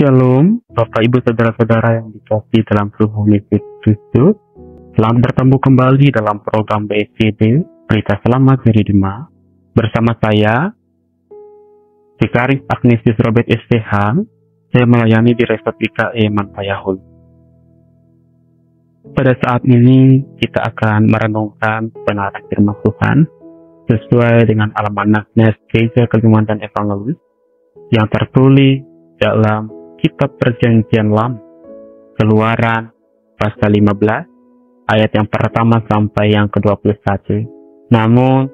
Shalom, Bapak Ibu Saudara-saudara yang dikasihi dalam Tuhan Yesus Kristus. Selamat bertemu kembali dalam program BSCD, Berita Selamat dari Dema. Bersama saya, Vikaris Agnesius Robert STH, saya melayani di Resort IKE Manpayahul. Pada saat ini, kita akan merenungkan kebenaran firman Tuhan sesuai dengan almanak Gereja Kalimantan Evangelis yang tertulis dalam Kitab Perjanjian Lama, Keluaran pasal 15, ayat yang pertama sampai yang ke-21. Namun,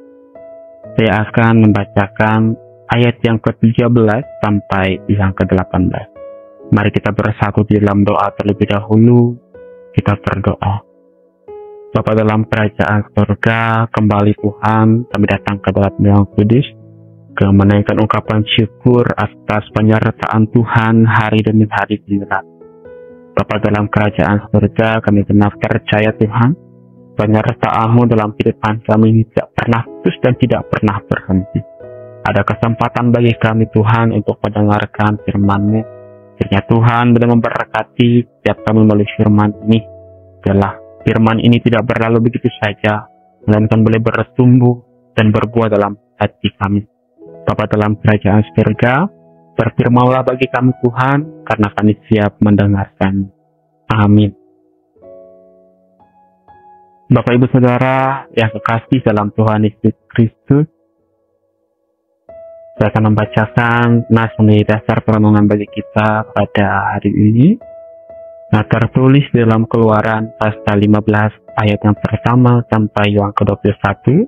saya akan membacakan ayat yang ke-13 sampai yang ke-18. Mari kita bersatu di dalam doa terlebih dahulu. Kita berdoa. Bapa dalam kerajaan surga, kembali Tuhan, kami datang ke dalam yang kudus, menaikkan ungkapan syukur atas penyertaan Tuhan hari demi hari di dalam. Bapa dalam kerajaan surga, kami benar percaya Tuhan, penyertaan-Mu dalam kehidupan kami tidak pernah putus dan tidak pernah berhenti. Ada kesempatan bagi kami Tuhan untuk mendengarkan firman-Mu. Kiranya Tuhan benar memberkati setiap kami melalui firman ini. Biarlah firman ini tidak berlalu begitu saja, melainkan boleh bertumbuh dan berbuah dalam hati kami. Bapa dalam kerajaan surga, berfirmanlah bagi kami Tuhan, karena kami siap mendengarkan. Amin. Bapak Ibu Saudara yang kekasih dalam Tuhan Yesus Kristus, saya akan membacakan nas menjadi dasar perenungan bagi kita pada hari ini. Nah, tertulis dalam Keluaran pasal 15 ayat yang pertama sampai yang ke-21.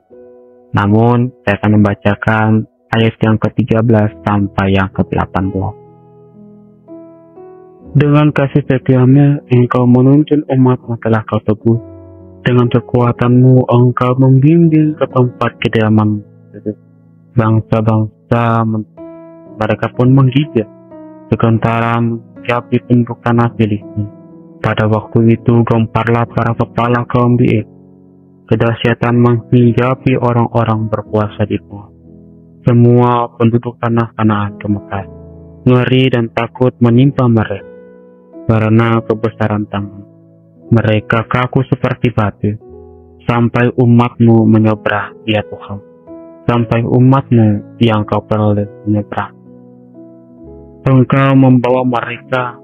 Namun, saya akan membacakan ayat yang ke-13 sampai yang ke-18. Dengan kasih setiamu, engkau menuntun umat yang telah kau teguh. Dengan kekuatanmu, engkau membimbing ke tempat kediaman. Bangsa-bangsa, mereka pun menggigit. Sementara mencapai penduduk tanah Filistin. Pada waktu itu, gemparlah para kepala kaum Bi'ir. Kedahsyatan menghinggapi orang-orang berpuasa di bawah. Semua penduduk tanah Kanaan gemetar. Ngeri dan takut menimpa mereka karena kebesaran tangan. Mereka kaku seperti batu. Sampai umat-Mu menyeberang, ya Tuhan. Sampai umat-Mu yang Kau peroleh menyeberang. Engkau membawa mereka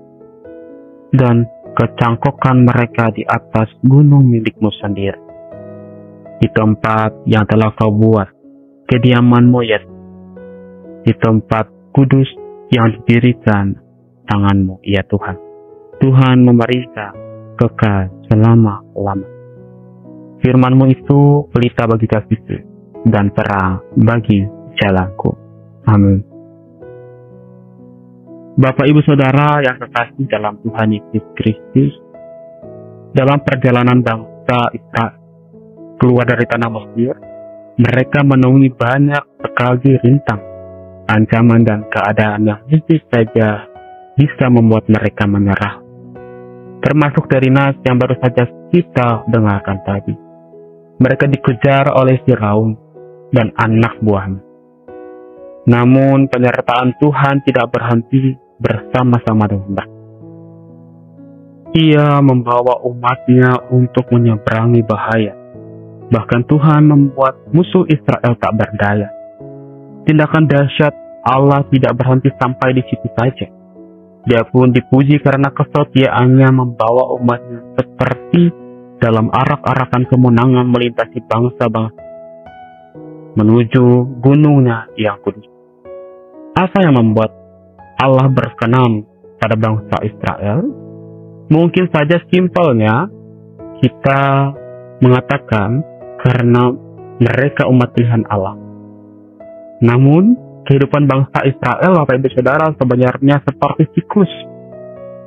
dan kecangkokan mereka di atas gunung milik-Mu sendiri. Di tempat yang telah Kau buat kediaman-Mu, ya, di tempat kudus yang didirikan tangan-Mu, ya Tuhan. Tuhan memerintah kekal selama-lama. Firman-Mu itu pelita bagi kakiku dan terang bagi jalanku. Amin. Bapak Ibu Saudara yang kekasih dalam Tuhan Yesus Kristus, dalam perjalanan bangsa Israel keluar dari tanah Mesir, mereka menemui banyak sekali rintang, ancaman dan keadaan yang mungkin saja bisa membuat mereka menyerah. Termasuk dari nas yang baru saja kita dengarkan tadi. Mereka dikejar oleh Firaun dan anak buahnya. Namun penyertaan Tuhan tidak berhenti bersama-sama dengan mereka. Ia membawa umat-Nya untuk menyeberangi bahaya. Bahkan Tuhan membuat musuh Israel tak berdaya. Tindakan dahsyat Allah tidak berhenti sampai di situ saja. Dia pun dipuji karena kesetiaannya membawa umat-Nya seperti dalam arak-arakan kemenangan melintasi bangsa-bangsa menuju gunungnya yang kudus. Apa yang membuat Allah berkenan pada bangsa Israel? Mungkin saja simpelnya kita mengatakan karena mereka umat Tuhan Allah. Namun, kehidupan bangsa Israel, Bapak Ibu Saudara, sebenarnya seperti siklus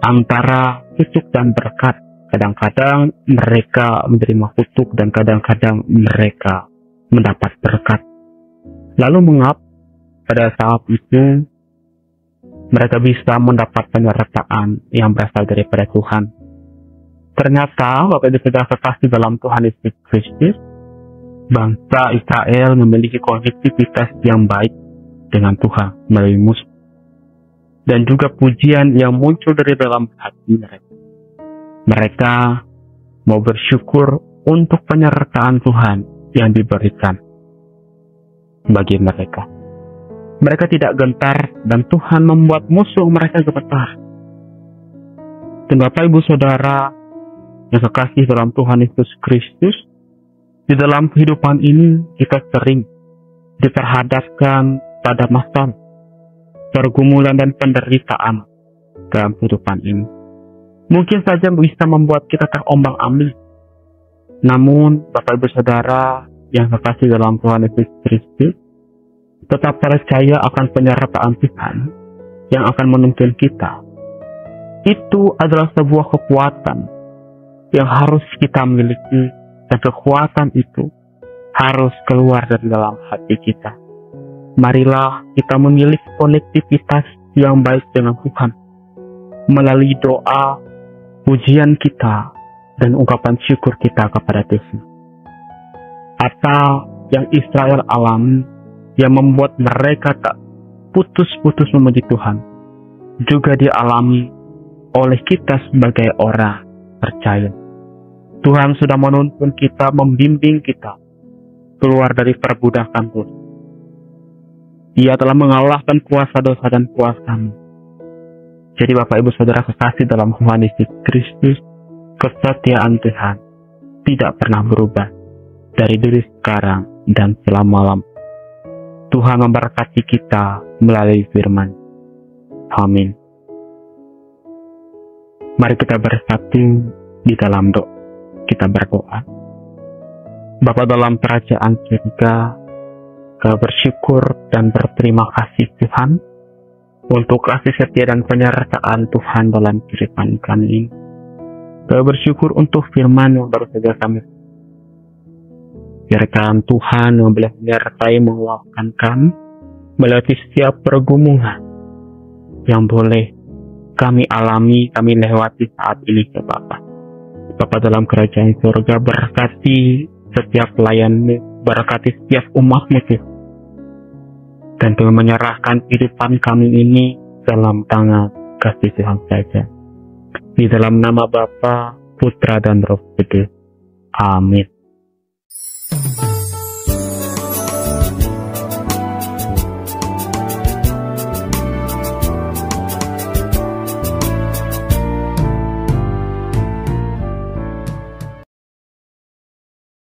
antara kutuk dan berkat. Kadang-kadang mereka menerima kutuk dan kadang-kadang mereka mendapat berkat. Lalu mengapa pada saat itu mereka bisa mendapat penyertaan yang berasal daripada Tuhan? Ternyata, Bapak Ibu Saudara kekasih dalam Tuhan Yesus Kristus, bangsa Israel memiliki konektivitas yang baik dengan Tuhan melalui musuh. dan juga pujian yang muncul dari dalam hati mereka. Mereka mau bersyukur untuk penyertaan Tuhan yang diberikan bagi mereka. Mereka tidak gentar dan Tuhan membuat musuh mereka gemetar. Dan Bapak Ibu Saudara yang kekasih dalam Tuhan Yesus Kristus, di dalam kehidupan ini kita sering diperhadapkan pada masalah, pergumulan dan penderitaan dalam kehidupan ini. Mungkin saja bisa membuat kita terombang-ambing. Namun, Bapak Ibu Saudara yang kekasih dalam Tuhan Yesus Kristus, tetap percaya akan penyertaan Tuhan yang akan menuntun kita. Itu adalah sebuah kekuatan yang harus kita miliki, dan kekuatan itu harus keluar dari dalam hati kita. Marilah kita memiliki konektivitas yang baik dengan Tuhan melalui doa, pujian kita, dan ungkapan syukur kita kepada Tuhan. Apa yang Israel alami yang membuat mereka tak putus-putus memuji Tuhan, juga dialami oleh kita sebagai orang percaya. Tuhan sudah menuntun kita, membimbing kita keluar dari perbudakan dosa. Ia telah mengalahkan kuasa dosa dan kuasa kami. Jadi Bapak Ibu Saudara kekasih dalam Tuhan Yesus Kristus, kesetiaan Tuhan tidak pernah berubah dari dulu sekarang dan selama-lamanya. Tuhan memberkati kita melalui firman. Amin. Mari kita bersatu di dalam doa. Kita berdoa. Bapa dalam kerajaan surga, kami bersyukur dan berterima kasih Tuhan untuk kasih setia dan penyertaan Tuhan dalam kehidupan kami ini. Kami bersyukur untuk firman yang baru saja kami. Biarkan Tuhan yang boleh menyertai menguatkan kami melewati setiap pergumulan yang boleh kami alami, kami lewati saat ini ke Bapa. Bapa dalam kerajaan surga, berkati setiap pelayan-Mu, berkati setiap umat-Mu, dan Tuhan menyerahkan kehidupan kami ini dalam tangan kasih Tuhan saja. Di dalam nama Bapa, Putra dan Roh Kudus. Amin.